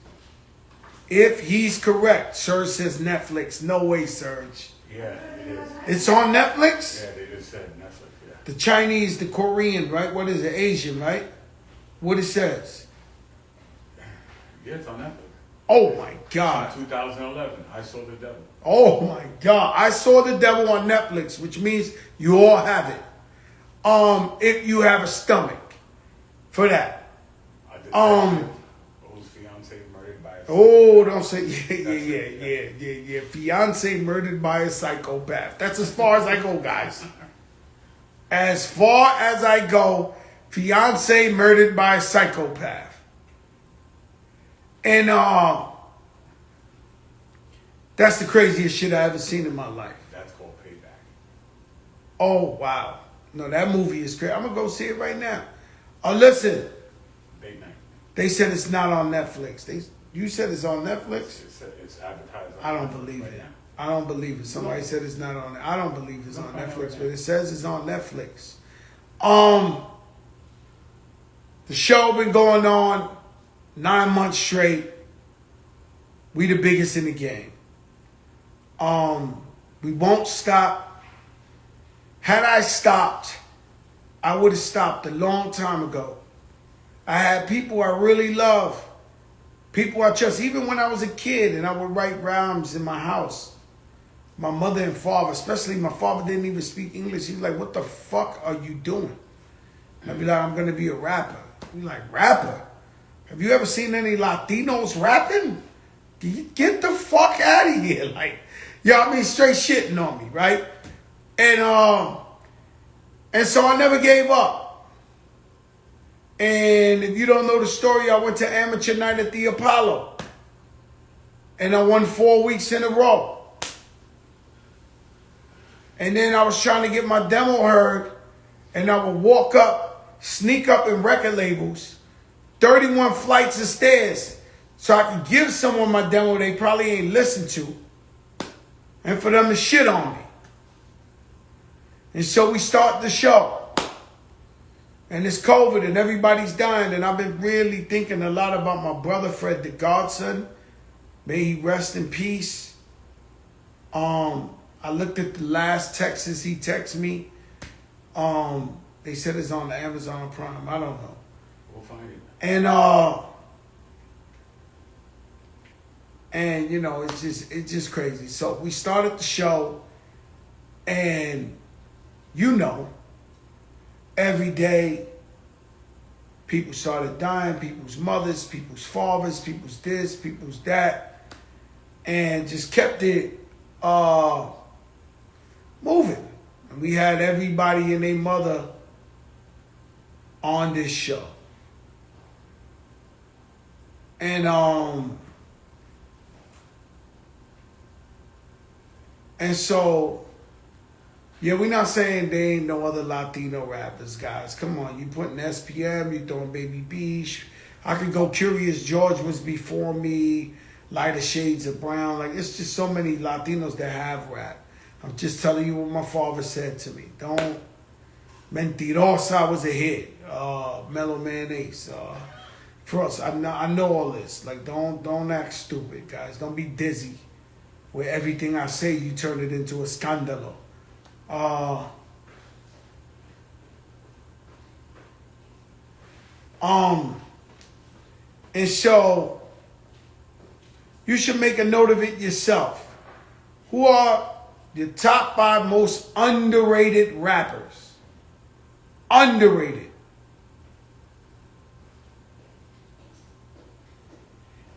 If he's correct, Serge says Netflix. No way, Serge. Yeah, it is. It's on Netflix? Yeah, they just said Netflix. Yeah. The Chinese, the Korean, right? What is it? Asian, right? What it says. Yeah, it's on Netflix. Oh my God. 2011. I saw the devil. Oh my God. I Saw the Devil on Netflix, which means you all have it. If you have a stomach for that. Whose fiance murdered by a Oh, don't say yeah. Fiance murdered by a psychopath. That's as far as I go, guys. As far as I go, fiance murdered by a psychopath. And that's the craziest shit I ever seen in my life. That's called Payback. Oh wow. No, that movie is crazy. I'm gonna go see it right now. Listen. Date night. They said it's not on Netflix. You said it's on Netflix? It's advertised on I don't Netflix believe right it. now. I don't believe it. Somebody said it's not on. I don't believe it's on Netflix, but it says it's on Netflix. The show been going on 9 months straight. We the biggest in the game. We won't stop. Had I stopped, I would have stopped a long time ago. I had people I really love, people I trust. Even when I was a kid and I would write rhymes in my house, my mother and father, especially my father didn't even speak English. He was like, what the fuck are you doing? And I'd be like, I'm going to be a rapper. He's like, rapper? Have you ever seen any Latinos rapping? Get the fuck out of here. Like, y'all mean straight shitting on me, right? And so I never gave up. And if you don't know the story, I went to amateur night at the Apollo. And I won 4 weeks in a row. And then I was trying to get my demo heard. And I would walk up, sneak up in record labels, 31 flights of stairs, so I could give someone my demo they probably ain't listened to. And for them to shit on me. And so we start the show. And it's COVID and everybody's dying. And I've been really thinking a lot about my brother, Fred the Godson. May he rest in peace. I looked at the last texts he texted me. They said it's on the Amazon Prime. I don't know. We'll find it. And you know, it's just crazy. So we started the show, and you know, every day people started dying, people's mothers, people's fathers, people's this, people's that, and just kept it moving. And we had everybody and their mother on this show. And so, yeah, we're not saying there ain't no other Latino rappers, guys. Come on, you putting SPM, you throwing Baby Beach. I could go Curious George was before me, Lighter Shades of Brown. Like, it's just so many Latinos that have rap. I'm just telling you what my father said to me. Mentirosa was a hit. Mellow Mayonnaise. Trust, I know all this. Like, don't act stupid, guys. Don't be dizzy. Where everything I say, you turn it into a scandalo. And so, you should make a note of it yourself. Who are the top 5 most underrated rappers? Underrated.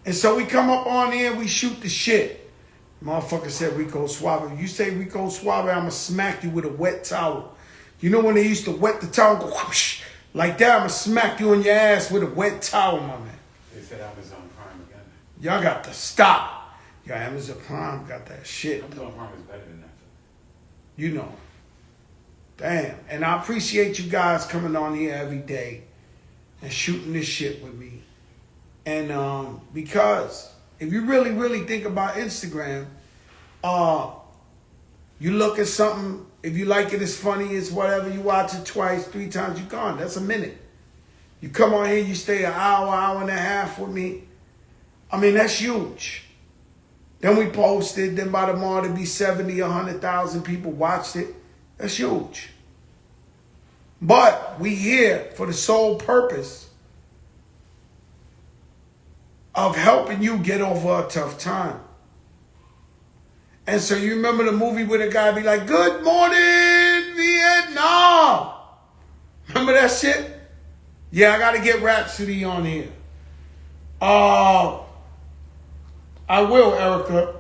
And so we come up on here and we shoot the shit. Motherfucker said Rico Suave. If you say Rico Suave, I'ma smack you with a wet towel. You know when they used to wet the towel, go whoosh, like that, I'ma smack you on your ass with a wet towel, my man. They said Amazon Prime again. Y'all got to stop. Your Amazon Prime got that shit. Amazon Prime is better than that. You know. Damn. And I appreciate you guys coming on here every day and shooting this shit with me. And because if you really, really think about Instagram, you look at something, if you like it, it's funny, it's whatever, you watch it twice, 3 times, you're gone. That's a minute. You come on here, you stay an hour and a half with me. I mean, that's huge. Then we posted, then by tomorrow there'll be 70, 100,000 people watched it. That's huge. But we here for the sole purpose of helping you get over a tough time. And so you remember the movie where the guy be like, "Good morning, Vietnam." Remember that shit? Yeah, I got to get Rhapsody on here. I will, Erica.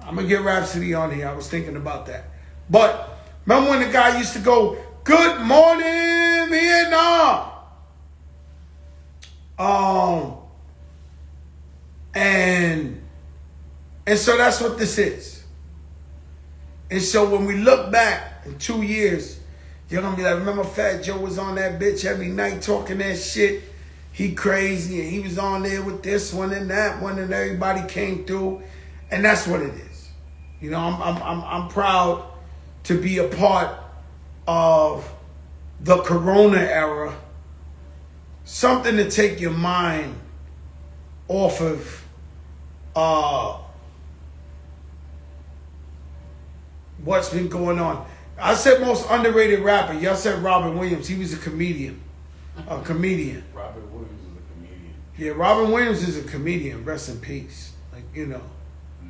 I'm going to get Rhapsody on here. I was thinking about that. But remember when the guy used to go, "Good morning, Vietnam." And so that's what this is. And so when we look back in 2 years, you're going to be like, remember Fat Joe was on that bitch every night talking that shit? He crazy, and he was on there with this one and that one, and everybody came through. And that's what it is. You know, I'm proud to be a part of the Corona era something to take your mind off of what's been going on. I said most underrated rapper. Y'all said Robin Williams. He was a comedian. Robert Williams is a comedian. Yeah, Robin Williams is a comedian. Rest in peace. Like, you know.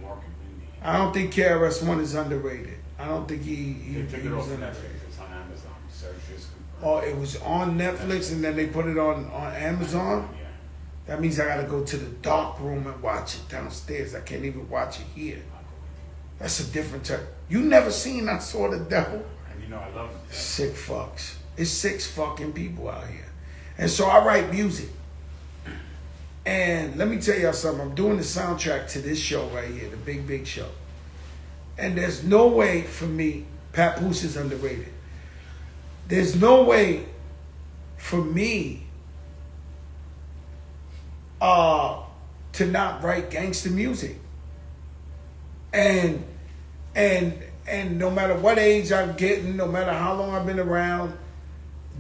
Mark and Mindy. I don't think KRS-One is underrated. I don't think he They took it was off underrated. Netflix. It's on Amazon. Search is confirmed. Oh, it was on Netflix and then they put it on Amazon? Yeah. That means I gotta go to the dark room and watch it downstairs. I can't even watch it here. That's a different type. You never seen I Saw the Devil? And you know I love it. Sick fucks. It's 6 fucking people out here. And so I write music. And let me tell y'all something. I'm doing the soundtrack to this show right here, the Big Big Show. And there's no way for me, Papoose is underrated. There's no way for me to not write gangster music. And no matter what age I'm getting, no matter how long I've been around,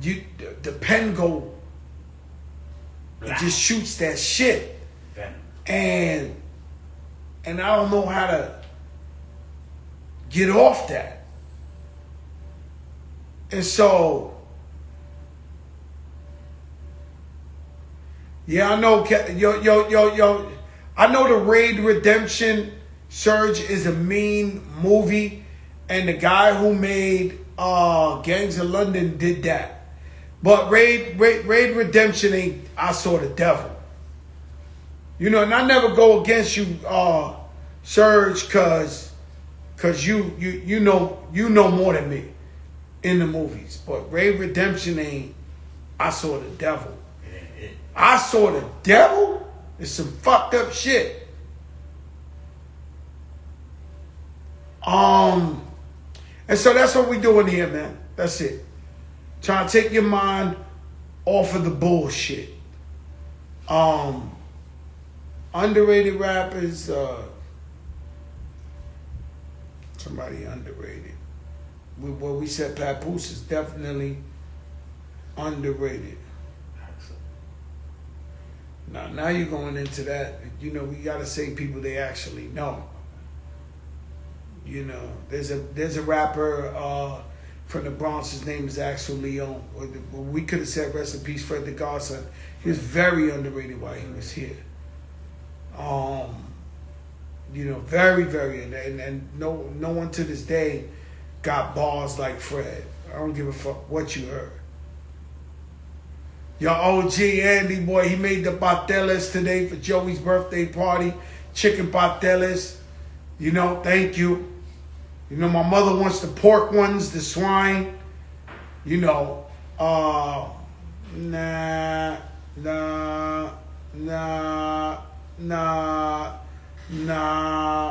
the pen go, it just shoots that shit. And I don't know how to get off that. And so, yeah, I know, I know the Raid Redemption Surge is a mean movie, and the guy who made Gangs of London did that. But Raid Redemption ain't I Saw the Devil. You know, and I never go against you, Surge, cause you know more than me in the movies. But Raid Redemption ain't I Saw the Devil. I Saw the Devil is some fucked up shit. And so that's what we doing here, man. That's it. Trying to take your mind off of the bullshit. Underrated rappers, somebody underrated. We said Papoose is definitely underrated. Now you're going into that. You know, we gotta say people they actually know. You know, there's a rapper from the Bronx. His name is Axel Leon. We could have said rest in peace, Fred the Godson. He was very underrated while he was here. You know, very, very, and no one to this day got bars like Fred. I don't give a fuck what you heard. Your OG Andy boy, he made the pateles today for Joey's birthday party. Chicken pateles. You know, thank you. You know, my mother wants the pork ones, the swine. You know, nah.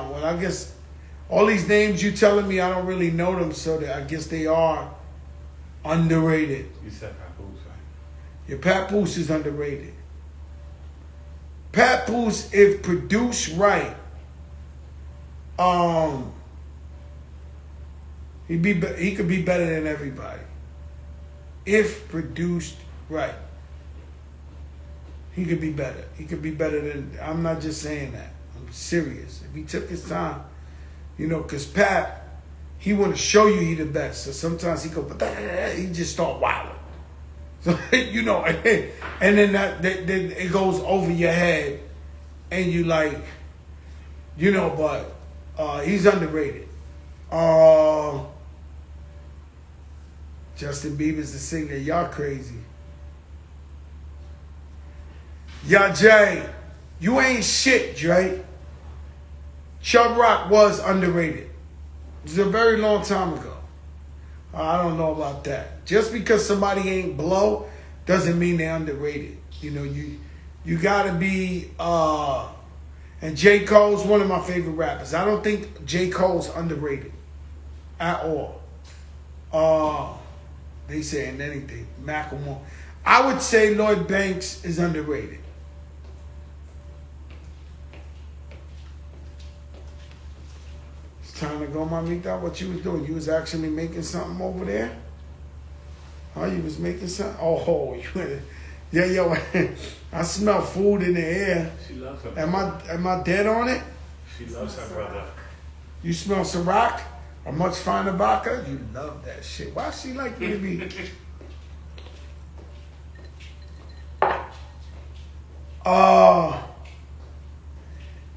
Well, I guess all these names you telling me, I don't really know them, so I guess they are underrated. You said Papoose, right? Your Papoose is underrated. Papoose, if produced right, he could be better than everybody. If produced right. He could be better. He could be better than, I'm not just saying that. I'm serious. If he took his time, you know, because Pat, he want to show you he the best. So sometimes he go, but he just start wilding. So, you know, and then then it goes over your head and you like, you know, but he's underrated. Justin Bieber's the singer. Y'all crazy. Yo, Jay, you ain't shit, Dre. Chubb Rock was underrated. It was a very long time ago. I don't know about that. Just because somebody ain't blow doesn't mean they're underrated. You know, you gotta be, and J. Cole's one of my favorite rappers. I don't think J. Cole's underrated at all. They saying anything. Macklemore. I would say Lloyd Banks is underrated. Time to go, mamita. What you was doing? You was actually making something over there? Oh, you was making something? Oh, Yeah, yo, I smell food in the air. She loves her. Am I dead on it? She loves her brother. You smell Ciroc? A much finer vodka? You love that shit. Why she like me to be?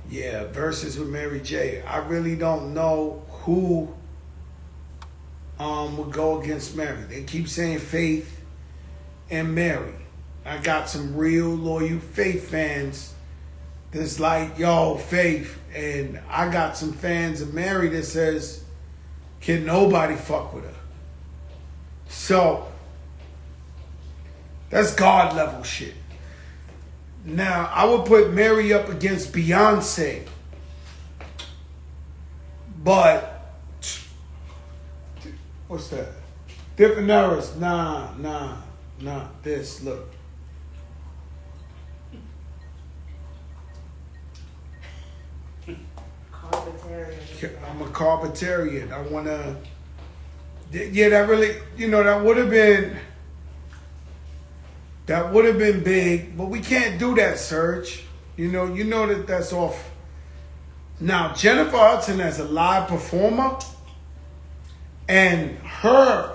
Yeah, verses with Mary J. I really don't know who would go against Mary. They keep saying Faith and Mary. I got some real loyal Faith fans that's like, yo, Faith. And I got some fans of Mary that says, can nobody fuck with her? So, that's God level shit. Now, I would put Mary up against Beyonce. But, what's that? Different eras. Nah. This, look. Carpetarian. I'm a carpetarian. I want to... Yeah, that really... You know, that would have been... That would have been big, but we can't do that, Serge. You know that that's off. Now, Jennifer Hudson as a live performer, and her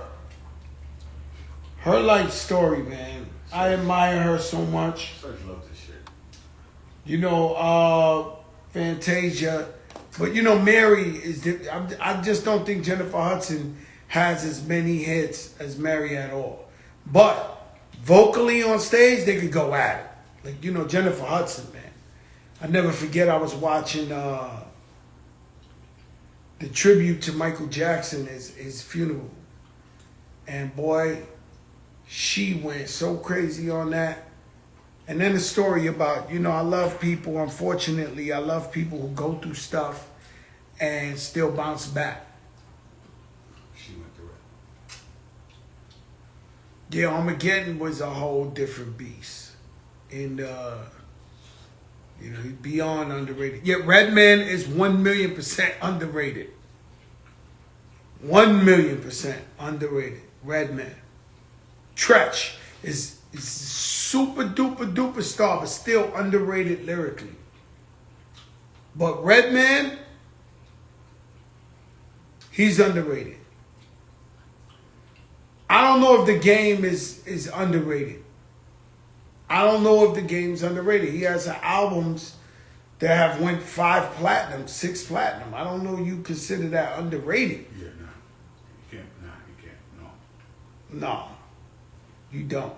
life story, man. I admire her so much. Serge loves this shit. You know, Fantasia, but you know, Mary is. I just don't think Jennifer Hudson has as many hits as Mary at all, but. Vocally on stage, they could go at it. Like, you know, Jennifer Hudson, man. I never forget I was watching the tribute to Michael Jackson, his funeral. And boy, she went so crazy on that. And then the story about, you know, I love people, unfortunately, I love people who go through stuff and still bounce back. She went through it. Yeah, Armageddon was a whole different beast. And, you know, he's beyond underrated. Yet Redman is 1,000,000% underrated. 1,000,000% underrated. Redman. Tretch is super duper star, but still underrated lyrically. But Redman, he's underrated. I don't know if the game is underrated. I don't know if the game's underrated. He has albums that have went 5 platinum, 6 platinum. I don't know you consider that underrated. Yeah, no. You can't. No. No, you don't.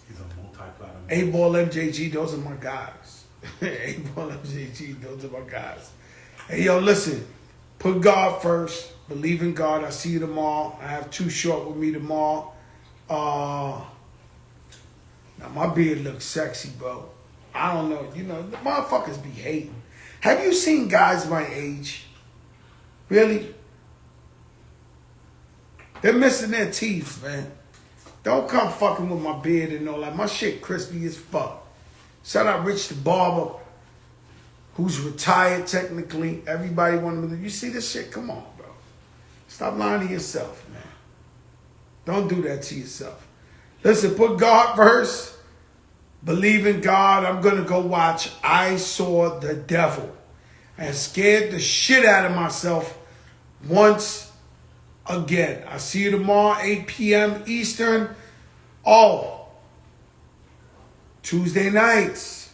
He's a multi-platinum. 8-Ball MJG, those are my guys. 8-Ball MJG, those are my guys. Hey, yo, listen. Put God first. Believe in God. I'll see you tomorrow. I have Too Short with me tomorrow. Now, my beard looks sexy, bro. I don't know. You know, the motherfuckers be hating. Have you seen guys my age? Really? They're missing their teeth, man. Don't come fucking with my beard and all that. My shit crispy as fuck. Shout out Rich the Barber, who's retired technically. Everybody wanted me to... You see this shit? Come on, bro. Stop lying to yourself, man. Don't do that to yourself. Listen, put God first. Believe in God. I'm going to go watch I Saw the Devil. I scared the shit out of myself once again. I'll see you tomorrow, 8 p.m. Eastern. Oh, Tuesday nights.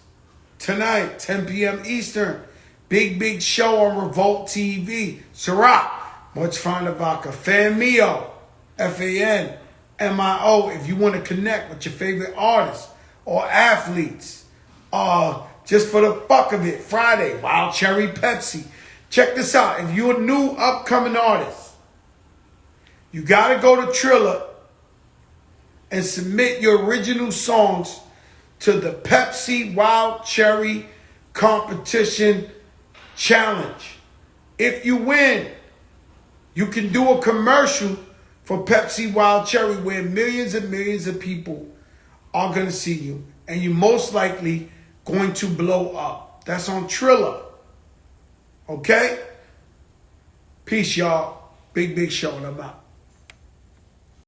Tonight, 10 p.m. Eastern. Big show on Revolt TV. Ciroc. Much fun about Fanmio. Fanmio. If you want to connect with your favorite artists or athletes. Just for the fuck of it. Friday. Wild Cherry Pepsi. Check this out. If you're a new upcoming artist, you got to go to Triller and submit your original songs to the Pepsi Wild Cherry Competition Challenge. If you win, you can do a commercial for Pepsi Wild Cherry where millions and millions of people are going to see you. And you're most likely going to blow up. That's on Triller. Okay? Peace, y'all. Big show, and I'm out.